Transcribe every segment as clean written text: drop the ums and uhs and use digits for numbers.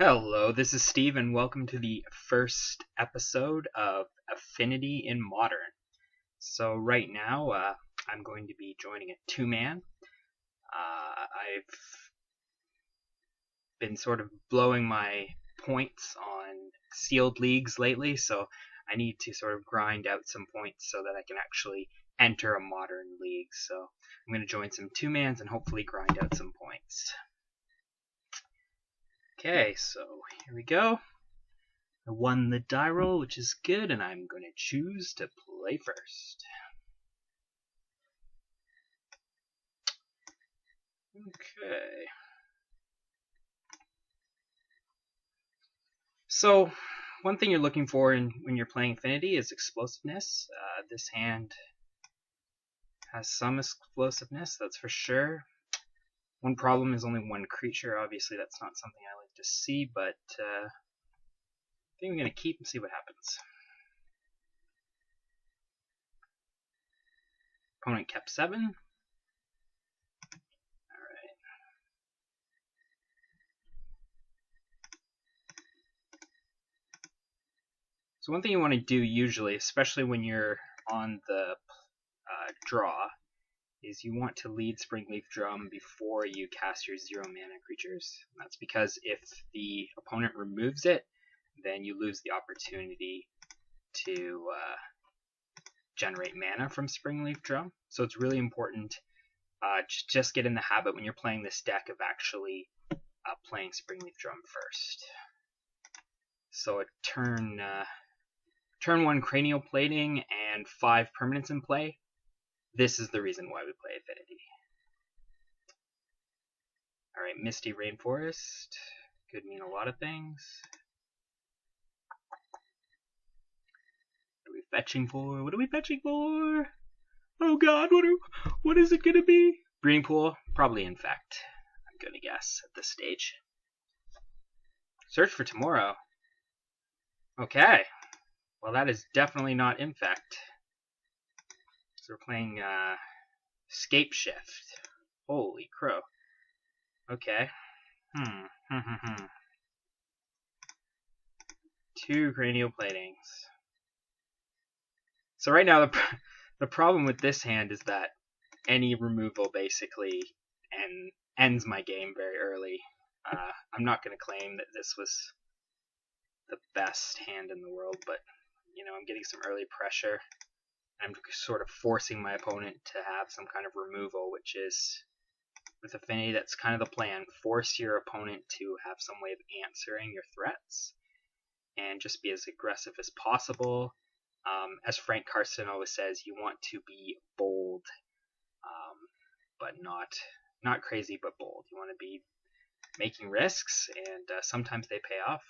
Hello, this is Steve, and welcome to the first episode of Affinity in Modern. So right now, I'm going to be joining a two-man. I've been sort of blowing my points on sealed leagues lately, so I need to sort of grind out some points so that I can actually enter a modern league. So I'm going to join some two-mans and hopefully grind out some points. Okay, so here we go. I won the die roll, which is good, and I'm going to choose to play first. Okay. So, one thing you're looking for when you're playing Affinity is explosiveness. This hand has some explosiveness, that's for sure. One problem is only one creature. Obviously, that's not something I like to see, but I think I'm going to keep and see what happens. Opponent kept 7. Alright. So one thing you want to do usually, especially when you're on the draw, is you want to lead Springleaf Drum before you cast your 0 mana creatures. And that's because if the opponent removes it, then you lose the opportunity to generate mana from Springleaf Drum. So it's really important just get in the habit when you're playing this deck of actually playing Springleaf Drum first. So at turn 1 Cranial Plating and 5 permanents in play. This is the reason why we play Affinity. Alright, Misty Rainforest. Could mean a lot of things. What are we fetching for? What are we fetching for? Oh god, what is it gonna be? Breeding Pool? Probably Infect, I'm gonna guess at this stage. Search for Tomorrow. Okay. Well, that is definitely not Infect. So we're playing Scapeshift. Holy crow. Okay. 2 Cranial Platings. So right now the problem with this hand is that any removal basically ends my game very early. I'm not going to claim that this was the best hand in the world, but you know, I'm getting some early pressure. I'm sort of forcing my opponent to have some kind of removal, which is, with Affinity, that's kind of the plan. Force your opponent to have some way of answering your threats, and just be as aggressive as possible. As Frank Carson always says, you want to be bold, but not crazy, but bold. You want to be making risks, and sometimes they pay off.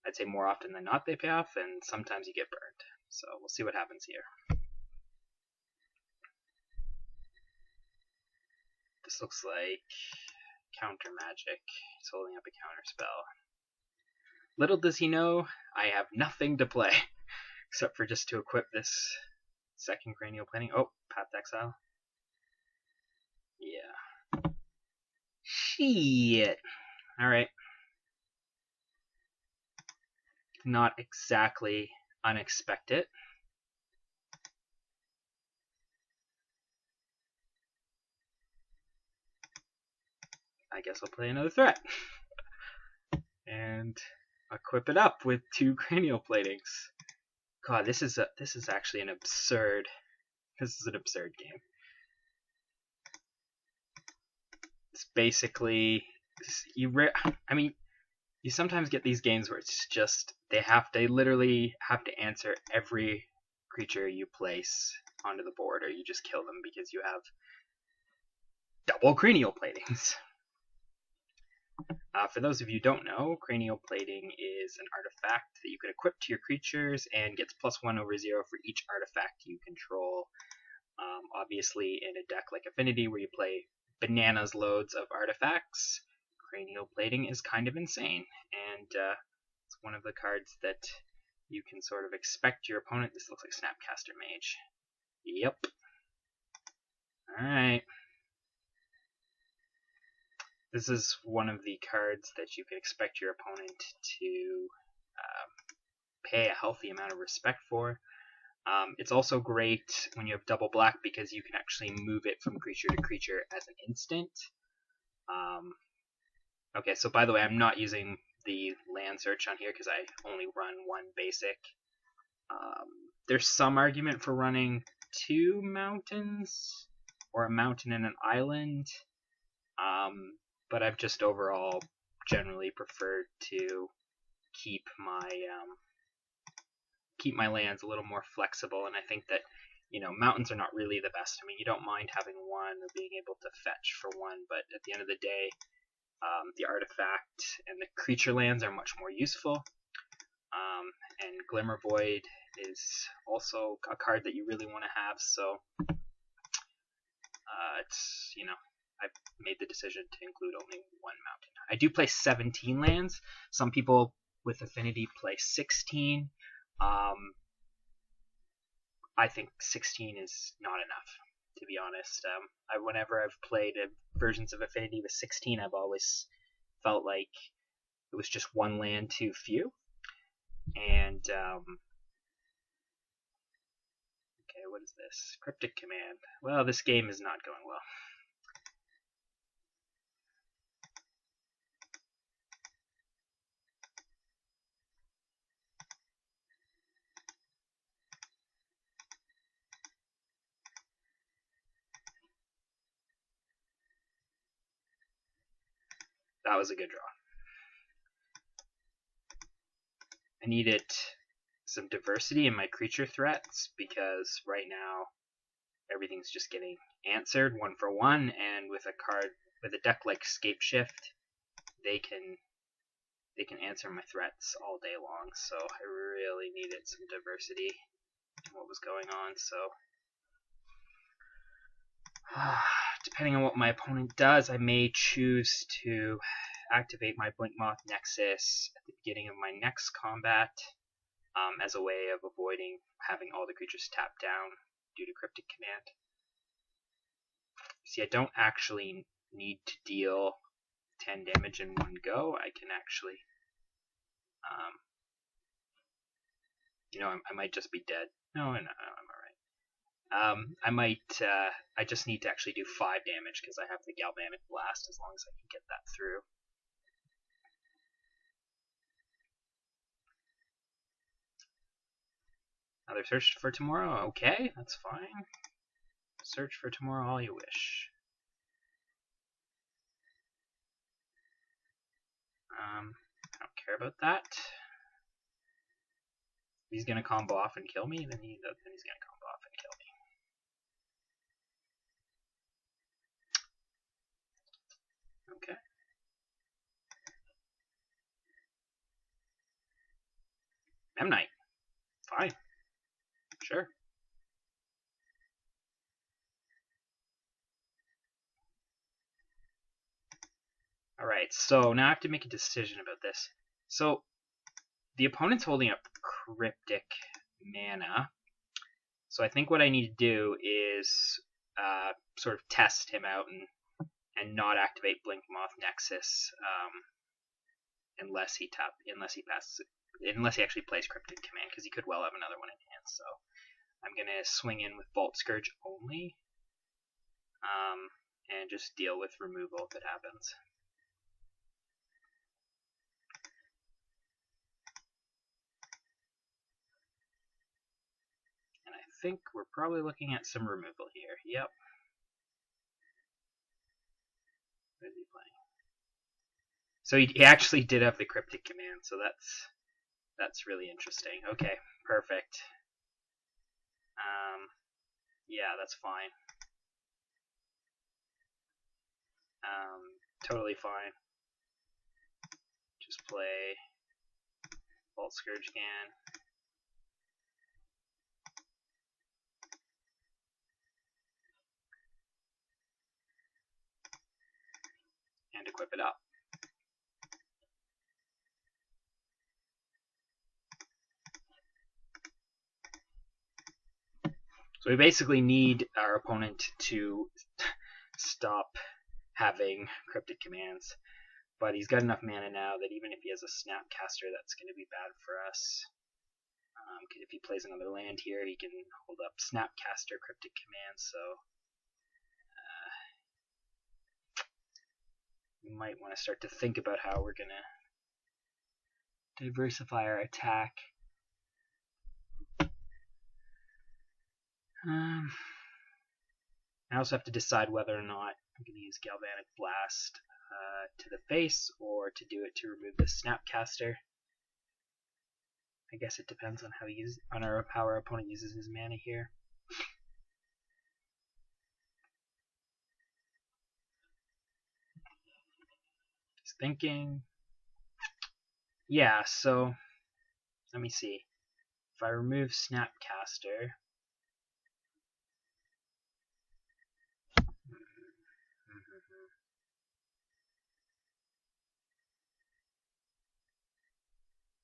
I'd say more often than not they pay off, and sometimes you get burned. So we'll see what happens here. This looks like counter magic. He's holding up a counter spell. Little does he know, I have nothing to play, except for just to equip this second Cranial Plating. Oh, Path to Exile. Yeah. Shit. Alright. Not exactly unexpected. I guess I'll play another threat. And equip it up with 2 Cranial Platings. God, this is actually an absurd game. It's basically you sometimes get these games where it's just they literally have to answer every creature you place onto the board, or you just kill them because you have double Cranial Platings. For those of you who don't know, Cranial Plating is an artifact that you can equip to your creatures and gets +1/0 for each artifact you control. Obviously, in a deck like Affinity where you play bananas loads of artifacts, Cranial Plating is kind of insane, and it's one of the cards that you can sort of expect your opponent. This looks like Snapcaster Mage. Yep. Alright. This is one of the cards that you can expect your opponent to pay a healthy amount of respect for. It's also great when you have double black because you can actually move it from creature to creature as an instant. Okay, so by the way, I'm not using the land search on here because I only run one basic. There's some argument for running 2 mountains or a mountain and an island, but I've just overall generally preferred to keep my lands a little more flexible, and I think that mountains are not really the best. I mean, you don't mind having one or being able to fetch for one, but at the end of the day, the artifact and the creature lands are much more useful. And Glimmer Void is also a card that you really want to have, so it's, I've made the decision to include only 1 mountain. I do play 17 lands. Some people with Affinity play 16. I think 16 is not enough, to be honest. Whenever I've played versions of Affinity with 16, I've always felt like it was just 1 land too few. And okay, what is this? Cryptic Command. Well, this game is not going well. That was a good draw. I needed some diversity in my creature threats because right now everything's just getting answered 1 for 1, and with a deck like Scapeshift, they can answer my threats all day long. So I really needed some diversity in what was going on. So depending on what my opponent does, I may choose to activate my Blinkmoth Nexus at the beginning of my next combat as a way of avoiding having all the creatures tapped down due to Cryptic Command. See, I don't actually need to deal 10 damage in one go. I can actually, I might just be dead. No, I'm alright. I just need to actually do 5 damage because I have the Galvanic Blast as long as I can get that through. Another Search for Tomorrow? Okay, that's fine. Search for tomorrow all you wish. I don't care about that. If he's gonna combo off and kill me, then he's gonna combo off and kill me. Okay. Memnite. Fine. Sure. Alright, so now I have to make a decision about this. So, the opponent's holding up Cryptic Mana. So I think what I need to do is sort of test him out and not activate Blinkmoth Nexus unless he actually plays Cryptic Command, because he could well have another one in hand. So I'm gonna swing in with Vault Scourge only, and just deal with removal if it happens. And I think we're probably looking at some removal here. Yep. What is he playing? So he actually did have the Cryptic Command, so that's really interesting. Okay, perfect. Yeah, that's fine. Totally fine. Just play Vault Scourge again. And equip it up. So we basically need our opponent to stop having cryptic commands. But he's got enough mana now that even if he has a Snapcaster, that's going to be bad for us. If he plays another land here, he can hold up Snapcaster, cryptic commands, so we might want to start to think about how we're going to diversify our attack. I also have to decide whether or not I'm going to use Galvanic Blast to the face or to do it to remove the Snapcaster. I guess it depends on how our opponent uses his mana here. Just thinking. Yeah, so let me see. If I remove Snapcaster,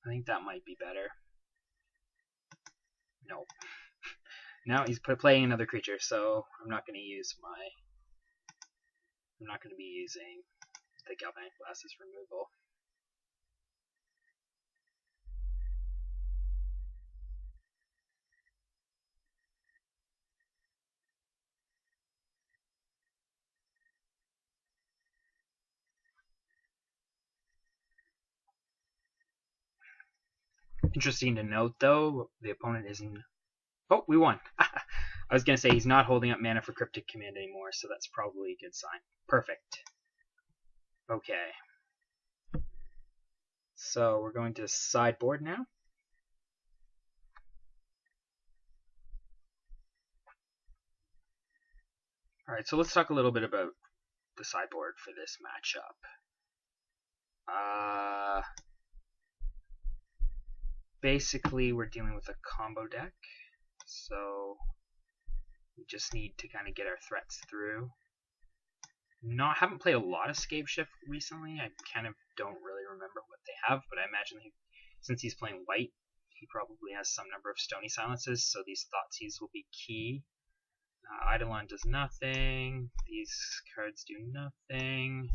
I think that might be better. Nope. Now he's playing another creature, so I'm not going to use I'm not going to be using the Galvanic Blast as removal. Interesting to note, though, the opponent isn't. Oh, we won. I was going to say he's not holding up mana for Cryptic Command anymore, so that's probably a good sign. Perfect. Okay. So we're going to sideboard now. Alright, so let's talk a little bit about the sideboard for this matchup. Basically, we're dealing with a combo deck, so we just need to kind of get our threats through. Haven't played a lot of Scapeshift recently. I kind of don't really remember what they have, but I imagine since he's playing white, he probably has some number of Stony Silences, so these Thoughtseize will be key. Eidolon does nothing. These cards do nothing.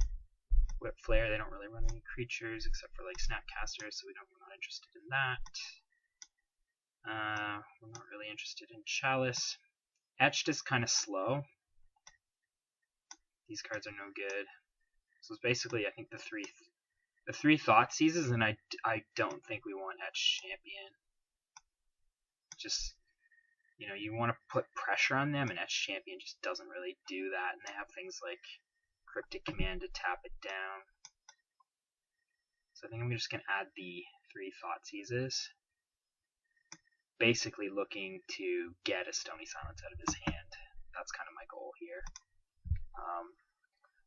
Whip Flare, they don't really run any creatures except for like Snapcasters, so we're not interested in that. We're not really interested in Chalice. Etched is kind of slow. These cards are no good. So it's basically, I think, the three Thoughtseizes, and I don't think we want Etched Champion. Just, you want to put pressure on them, and Etched Champion just doesn't really do that, and they have things like Cryptic Command to tap it down. So I think I'm just going to add the 3 Thoughtseizes. Basically looking to get a Stony Silence out of his hand. That's kind of my goal here.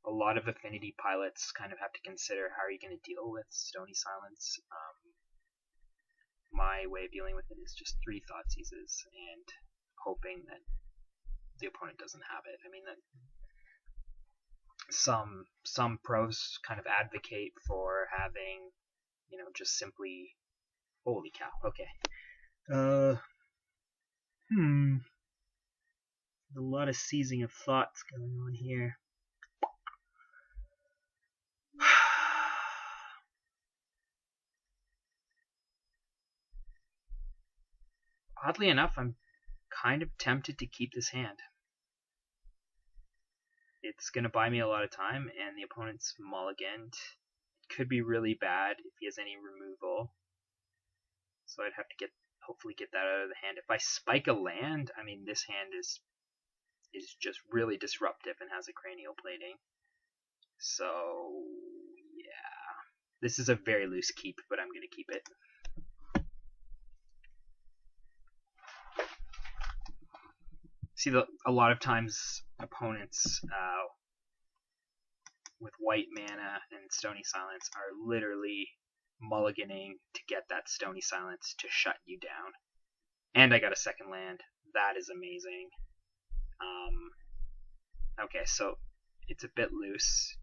A lot of Affinity pilots kind of have to consider how are you going to deal with Stony Silence. My way of dealing with it is just 3 Thoughtseizes and hoping that the opponent doesn't have it. I mean, that some pros kind of advocate for having, just simply. Holy cow! Okay. There's a lot of seizing of thoughts going on here. Oddly enough, I'm kind of tempted to keep this hand. It's going to buy me a lot of time, and the opponent's mulliganed. It could be really bad if he has any removal. So I'd have to hopefully get that out of the hand. If I spike a land, I mean, this hand is just really disruptive and has a cranial plating. So, yeah. This is a very loose keep, but I'm going to keep it. See, a lot of times opponents with white mana and Stony Silence are literally mulliganing to get that Stony Silence to shut you down. And I got a second land. That is amazing. Okay, so it's a bit loose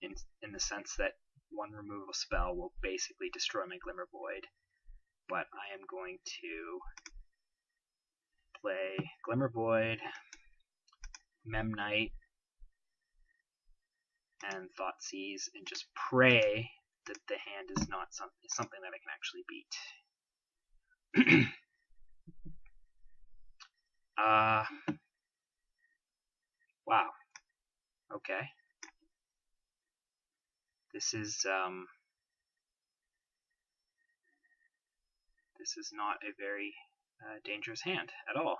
in the sense that one removal spell will basically destroy my Glimmer Void. But I am going to play Glimmer Void, Memnite, and Thoughtseize and just pray that the hand is not something that I can actually beat. Wow. Okay. This is not a very dangerous hand at all.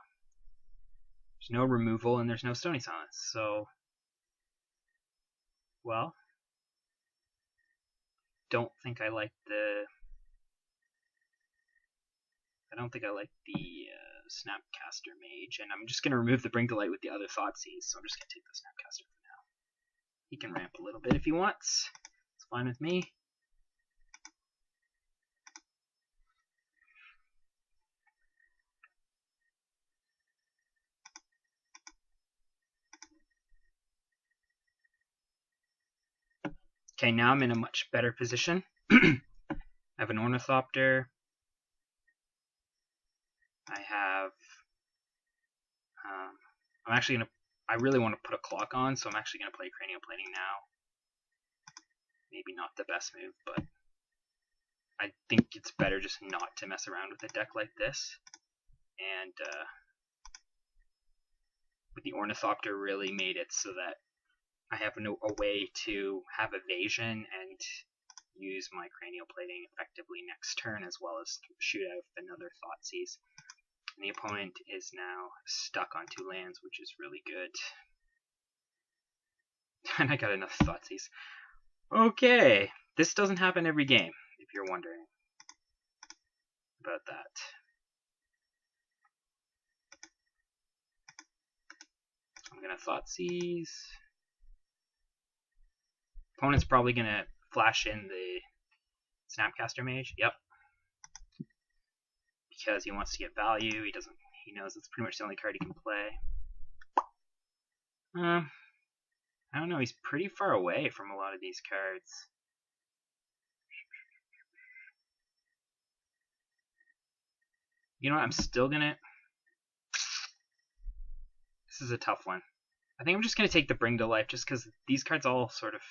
There's no removal and there's no Stony Silence, so well, don't think I like the Snapcaster Mage, and I'm just going to remove the Bring to Light with the other Thoughtseize, so I'm just going to take the Snapcaster for now. He can ramp a little bit if he wants. It's fine with me. Okay, now I'm in a much better position. I have an Ornithopter. I have... I really want to put a clock on, so I'm actually going to play Cranial Plating now. Maybe not the best move, but I think it's better just not to mess around with a deck like this. And with the Ornithopter really made it so that I have a way to have evasion and use my Cranial Plating effectively next turn, as well as shoot out another Thoughtseize. And the opponent is now stuck on 2 lands, which is really good. And I got enough Thoughtseize. Okay, this doesn't happen every game, if you're wondering about that. I'm gonna Thoughtseize. Opponent's probably gonna flash in the Snapcaster Mage. Yep. Because he wants to get value. He knows it's pretty much the only card he can play. I don't know, he's pretty far away from a lot of these cards. You know what, I'm still gonna... This is a tough one. I think I'm just gonna take the Bring to Life, just because these cards all sort of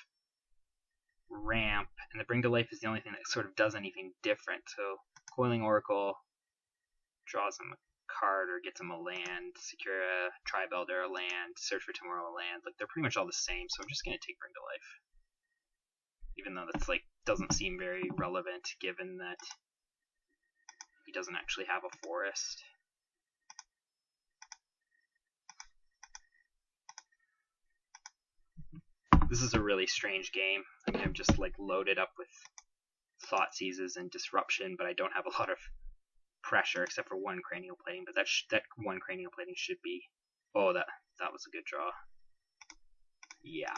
ramp, and the Bring to Life is the only thing that sort of does anything different. So, Coiling Oracle draws him a card or gets him a land, secure a Tribe Elder a land, search for tomorrow a land. Like, they're pretty much all the same, so I'm just gonna take Bring to Life. Even though that's like doesn't seem very relevant given that he doesn't actually have a forest. This is a really strange game. I mean, I'm just like loaded up with Thoughtseizes and Disruption, but I don't have a lot of pressure except for one Cranial Plating. But that one Cranial Plating should be... Oh, that was a good draw. Yeah.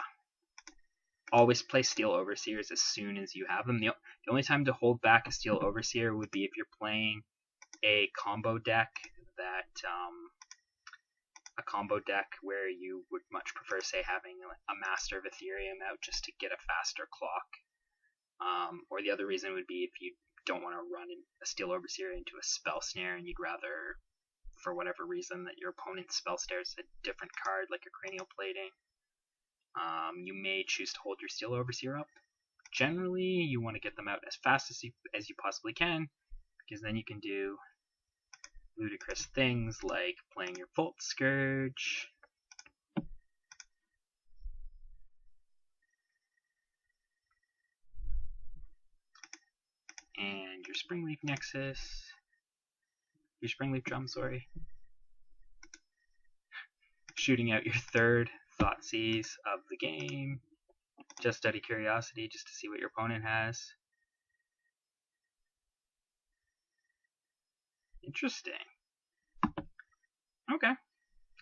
Always play Steel Overseers as soon as you have them. The only time to hold back a Steel Overseer would be if you're playing a combo deck where you would much prefer, say, having a Master of Ethereum out just to get a faster clock. Or the other reason would be if you don't want to run a Steel Overseer into a Spell Snare and you'd rather, for whatever reason, that your opponent's Spell Snare is a different card, like a Cranial Plating. You may choose to hold your Steel Overseer up. Generally, you want to get them out as fast as you possibly can, because then you can do ludicrous things like playing your Volt Scourge, and your Springleaf Nexus, your Springleaf Drum, sorry, shooting out your third Thoughtseize of the game, just out of curiosity, just to see what your opponent has. Interesting. Okay,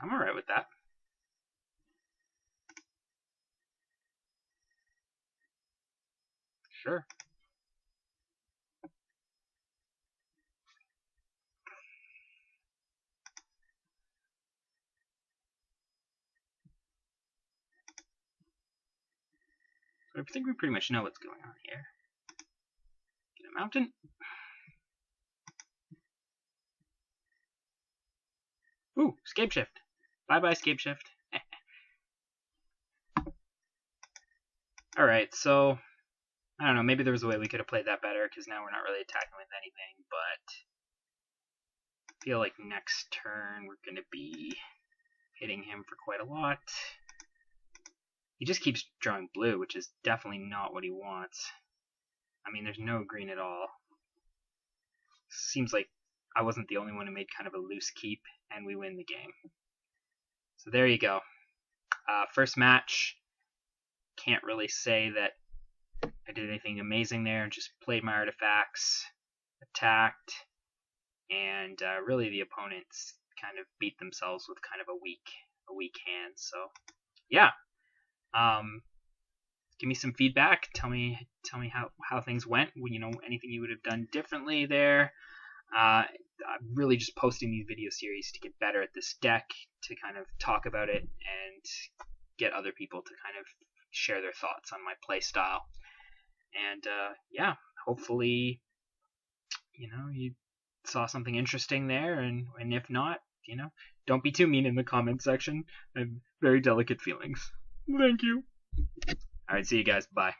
I'm alright with that. Sure. So I think we pretty much know what's going on here. Get a mountain. Ooh, Scapeshift. Bye-bye, Scapeshift. Alright, so I don't know, maybe there was a way we could have played that better, because now we're not really attacking with anything, but I feel like next turn we're going to be hitting him for quite a lot. He just keeps drawing blue, which is definitely not what he wants. I mean, there's no green at all. Seems like I wasn't the only one who made kind of a loose keep, and we win the game. So there you go. First match. Can't really say that I did anything amazing there. Just played my artifacts, attacked, and really the opponents kind of beat themselves with kind of a weak hand. So yeah, give me some feedback. Tell me how things went. You know, anything you would have done differently there. I'm really just posting these video series to get better at this deck, to kind of talk about it and get other people to kind of share their thoughts on my play style. And yeah, hopefully, you know, you saw something interesting there, and if not, you know, don't be too mean in the comment section. I have very delicate feelings. Thank you. All right, see you guys. Bye.